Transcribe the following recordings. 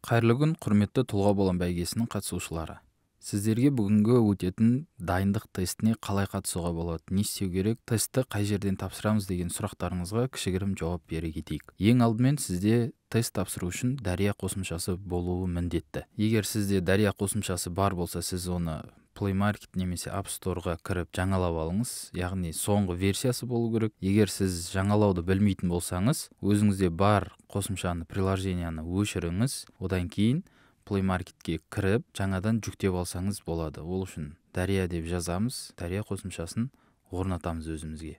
Қайырлы күн, құрметті тұлға болам бәйгесінің қатысушылары. Сіздерге бүгінгі өтетін дайындық тестіне қалай қатысуға болады, не істеу керек, тестті қай жерден тапсырамыз деген сұрақтарыңызға кішігірім жауап бере кетейік. Ең алдымен сізде тест тапсыру үшін Дария қосымшасы болуы міндетті. Егер сізде Дария қосымшасы бар болса, сіз оны Play Market немесе App Store-ға кіріп жаңалап алыңыз, яғни соңғы версиясы болу керек. Егер сіз жаңалауды білмейтін болсаңыз, өзіңізде бар қосымшаны, приложенияны өшіріңіз, одан кейін Play Market-ке кіріп, жаңадан жүктеп алсаңыз болады. Ол үшін Дария деп жазамыз, Дария қосымшасын орнатамыз өзімізге.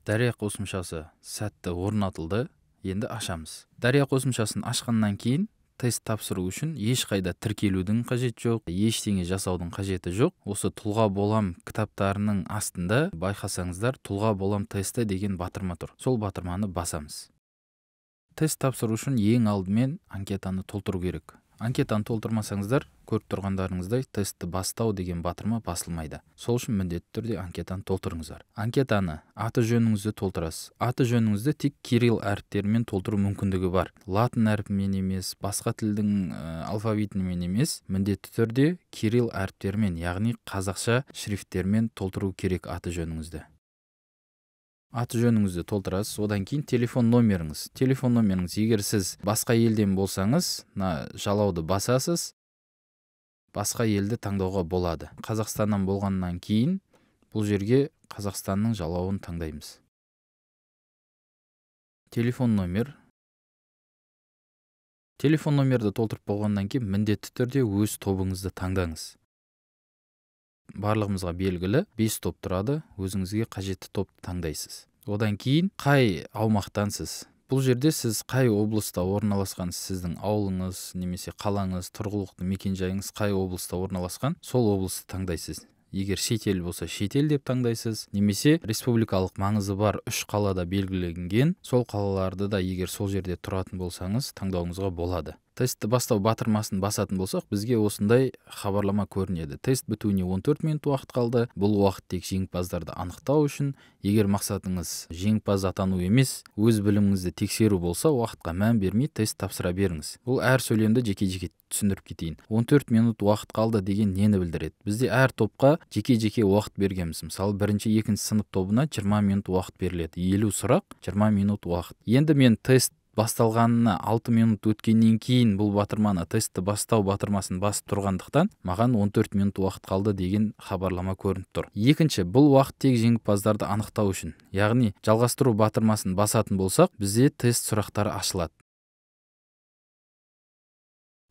Дария қосымшасы сәтті орнатылды, енді ашамыз. Дария қосымшасын ашқаннан кейін тест тапсыру үшін ешқайда тіркелудің қажет жоқ, ештеңе жасаудың қажеті жоқ. Осы тұлға болам кітаптарының астында байқасаңыздар, тұлға болам тесті деген батырма тұр. Сол батырманы басамыз. Тест тапсыру үшін ең алдымен анкетаны толтыру керек. Анкетаны толтырмасаңыздар, көріп тұрғандарыңыздай тестті бастау деген батырма басылмайды. Сол үшін міндетті түрде анкетаны толтырыңыздар. Анкетаны аты жөніңізді толтырасыз. Аты жөніңізді тек кирилл әріптерімен толтыру мүмкіндігі бар. Латын әрпімен емес, басқа тілдің алфавитімен емес, міндетті түрде кирилл әріптерімен, яғни қазақша шрифттермен толтыру керек аты жөніңізді. Аты жөніңізді толтырасыз, одан кейін телефон номеріңіз. Телефон номеріңіз, егер сіз басқа елден болсаңыз, жалауды басасыз, басқа елді таңдауға болады. Қазақстаннан болғаннан кейін бұл жерге Қазақстанның жалауын таңдаймыз. Телефон номер. Телефон номерді толтырып болғаннан кейін міндетті түрде өз тобыңызды таңдаңыз. Барлығымызға белгілі 5 топ тұрады, өзіңізге қажетті топты таңдайсыз. Одан кейін қай аумақтансыз? Бұл жерде сіз қай облыста орналасқан, сіздің ауылыңыз немесе қалаңыз, тұрғылықты мекенжайыңыз қай облыста орналасқан, сол облысты таңдайсыз. Егер шетел болса, шетел деп таңдайсыз, немесе республикалық маңызы бар 3 қалада белгіленген, сол қалаларды да егер сол жерде тұратын болсаңыз, таңдауыңызға болады. Тестті бастау батырмасын басатын болсақ, бізге осындай хабарлама көрінеді. Тест бітуіне 14 минут уақыт қалды. Бұл уақыт тек жеңімпаздарды анықтау үшін. Егер мақсатыңыз жеңімпаз атану емес, өз біліміңізді тексеру болса, уақытқа мән бермей тест тапсыра беріңіз. Бұл әр сөйлемді жеке-жеке түсіндіріп кетейін. 14 минут уақыт қалды деген нені білдіреді? Бізде әр топқа жеке-жеке уақыт бергенбіз. Мысалы, 1-2 сынып тобына 20 минут уақыт беріледі. 50 сұрақ, 20 минут уақыт. Енді мен тест басталғанына 6 минут өткеннен кейін бұл батырманы, тестті бастау батырмасын басып тұрғандықтан, маған 14 минут уақыт қалды деген хабарлама көрініп тұр. Екінші, бұл уақыт тек жеңімпаздарды анықтау үшін. Яғни, жалғастыру батырмасын басатын болсақ, бізде тест сұрақтары ашылады.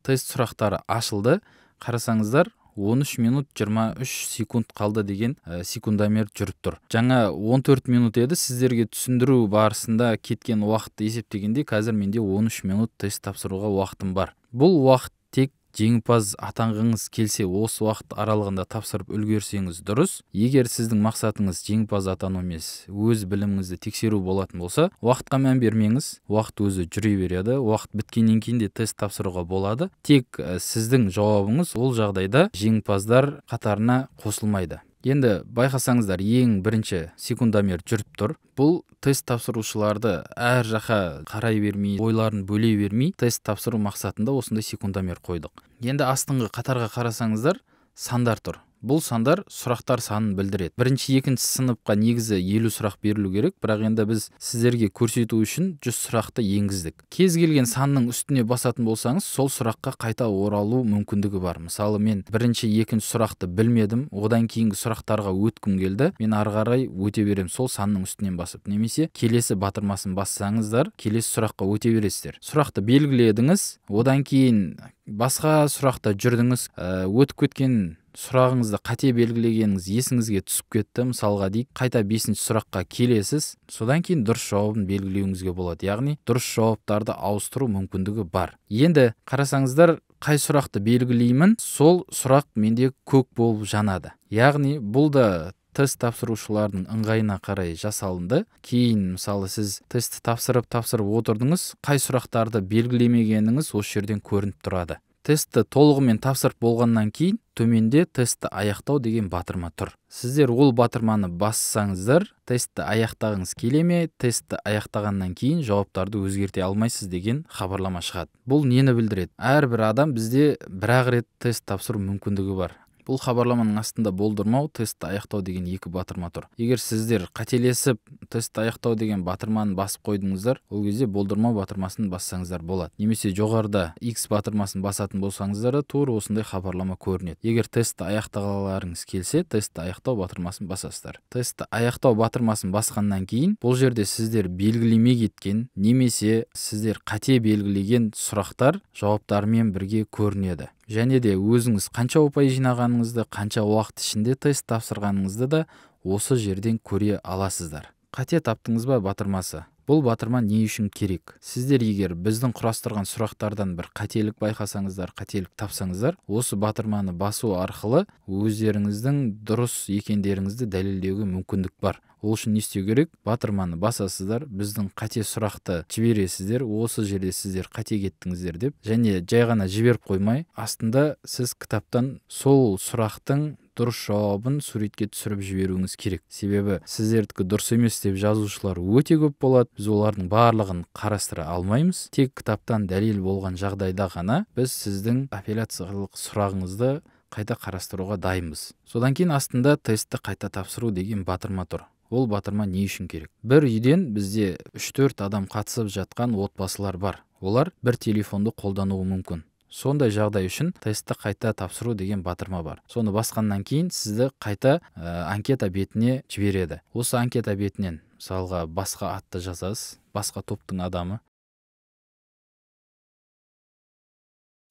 Тест сұрақтары ашылды. Қарасаңыздар, 13 минут 23 секунд қалды деген секундомер жүріп тұр. Жаңа 14 минут еді, сіздерге түсіндіру барысында кеткен уақытты есептегенде, қазір менде 13 минут тест тапсыруға уақытым бар. Бұл уақыт тек жеңімпаз атанғыңыз келсе, осы уақыт аралығында тапсырып үлгерсеңіз дұрыс. Егер сіздің мақсатыңыз жеңімпаз атану емес, өз біліміңізді тексеру болатын болса, уақытқа мән бермеңіз, уақыт өзі жүре береді. Уақыт біткеннен кейін де тест тапсыруға болады. Тек сіздің жауабыңыз ол жағдайда жеңімпаздар қатарына қосылмайды. Енді байқасаңыздар, ең бірінші секундомер жүріп тұр. Бұл тест тапсырушыларды әр жаққа қарай бермей, ойларын бөле бермей, тест тапсыру мақсатында осындай секундомер қойдық. Енді астыңғы қатарға қарасаңыздар, сандар тұр. Бұл сандар сұрақтар санын білдіреді. 1-2 сыныпқа негізі 50 сұрақ берілу керек, бірақ енді біз сіздерге көрсету үшін 100 сұрақты енгіздік. Кез келген санның үстіне басатын болсаңыз, сол сұраққа қайта оралу мүмкіндігі бар. Мысалы, мен 1-2 сұрақты білмедім, одан кейінгі сұрақтарға өткім келді, мен ары қарай өте берем сол санның үстінен басып. Немесе келесі батырмасын бассаңыздар, келесі сұраққа өте бересіздер. Сұрақты белгіледіңіз, одан кейін басқа сұрақта жүрдіңіз, өтіп кеткен сұрағыңызды қате белгілегеніңіз есіңізге түсіп кетті. Мысалға дейік, қайта 5-ші сұраққа келесіз, содан кейін дұрыс жауабын белгілеуіңізге болады. Яғни дұрыс жауаптарды ауыстыру мүмкіндігі бар. Енді қарасаңыздар, қай сұрақты белгілеймін, сол сұрақ менде көк болып жанады. Яғни бұл да тест тапсырушылардың ыңғайына қарай жасалынды. Кейін, мысалы, сіз тестті тапсырып отырдыңыз, қай сұрақтарды белгілемегеніңіз осы жерден көрініп тұрады. Тестті толығымен тапсырып болғаннан кейін төменде тестті аяқтау деген батырма тұр. Сіздер ол батырманы бассаңыздар, тестті аяқтағыңыз келе ме, тестті аяқтағаннан кейін жауаптарды өзгерте алмайсыз деген хабарлама шығады. Бұл нені білдіреді? Әрбір адам бізде бір-ақ рет тест тапсыру мүмкіндігі бар. Бұл хабарламаның астында болдырмау, тестті аяқтау деген екі батырма тұр. Егер сіздер қателесіп тестті аяқтау деген батырманы басып қойдыңыздар, ол кезде болдырмау батырмасын бассаңыздар болады. Немесе жоғарыда X батырмасын басатын болсаңыздар да тура осындай хабарлама көрінеді. Егер тестті аяқтағыларыңыз келсе, тестті аяқтау батырмасын басасыздар. Тестті аяқтау батырмасын басқаннан кейін бұл жерде сіздер белгілемей кеткен немесе сіздер қате белгілеген сұрақтар жауаптарымен бірге көрінеді. Және де өзіңіз қанша ұпай жинағаныңызды, қанша уақыт ішінде тест тапсырғаныңызды да осы жерден көре аласыздар. Қате таптыңыз ба батырмасы? Бұл батырма не үшін керек? Сіздер егер біздің құрастырған сұрақтардан бір қателік байқасаңыздар, қателік тапсаңыздар, осы батырманы басу арқылы өздеріңіздің дұрыс екендеріңізді дәлелдеуге мүмкіндік бар. Ол үшін не істеу керек? Батырманы басасыздар, біздің қате сұрақты жібересіздер, осы жерде сіздер қате кеттіңіздер деп, және жай ғана жіберіп қоймай, астында сіз кітаптан сол сұрақтың дұрыс жауабын суретке түсіріп жіберуіңіз керек. Себебі сіздердікі дұрыс емес деп жазушылар өте көп болады. Біз олардың барлығын қарастыра алмаймыз. Тек кітаптан дәлел болған жағдайда ғана біз сіздің апелляциялық сұрағыңызды қайта қарастыруға дайынбыз. Содан кейін астында тестті қайта тапсыру деген батырма тұр. Ол батырма не үшін керек? Бір үйден бізде 3-4 адам қатысып жатқан отбасылар бар. Олар бір телефонды қолдануы мүмкін. Сондай жағдай үшін тестті қайта тапсыру деген батырма бар. Соны басқаннан кейін сізді қайта анкета бетіне жібереді. Осы анкета бетінен мысалға басқа атты жазасыз, басқа топтың адамы.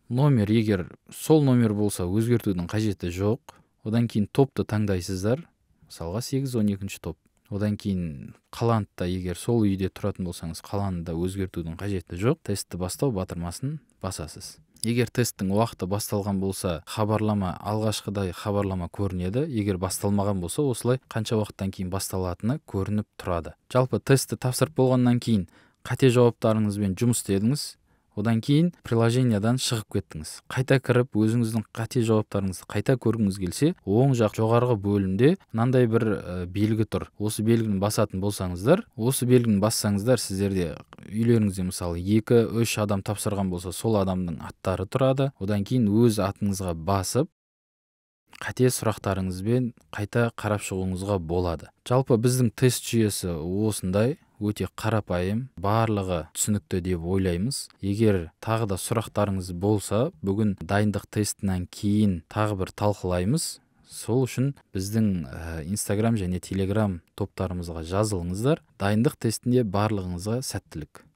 Номер егер сол номер болса өзгертудің қажеті жоқ. Одан кейін топты таңдайсыздар. Мысалға 8-12 топ. Одан кейін қаланыда егер сол үйде тұратын болсаңыз, қаланыда өзгертудің қажеті жоқ. Тестті бастау батырмасын басасыз. Егер тесттің уақыты басталған болса, хабарлама алғашқыдай хабарлама көрінеді. Егер басталмаған болса, осылай қанша уақыттан кейін басталатыны көрініп тұрады. Жалпы тестті тапсырып болғаннан кейін қате жауаптарыңызбен жұмыс істедіңіз. Одан кейін приложениядан шығып кеттіңіз. Қайта кіріп, өзіңіздің қате жауаптарыңызды қайта көргіңіз келсе, оң жақ жоғарғы бөлімде мынандай бір белгі тұр. Осы белгіні басатын болсаңыздар, осы белгіні бассаңыздар, сіздерде үйлеріңізде мысалы 2-3 адам тапсырған болса, сол адамның аттары тұрады. Одан кейін өз атыңызға басып, қате сұрақтарыңызбен қайта қарап шығуыңызға болады. Жалпы біздің тест жүйесі осындай, өте қарапайым, барлығы түсінікті деп ойлаймыз. Егер тағы да сұрақтарыңыз болса, бүгін дайындық тестінен кейін тағы бір талқылаймыз. Сол үшін біздің Instagram және Telegram топтарымызға жазылыңыздар. Дайындық тестінде барлығыңызға сәттілік.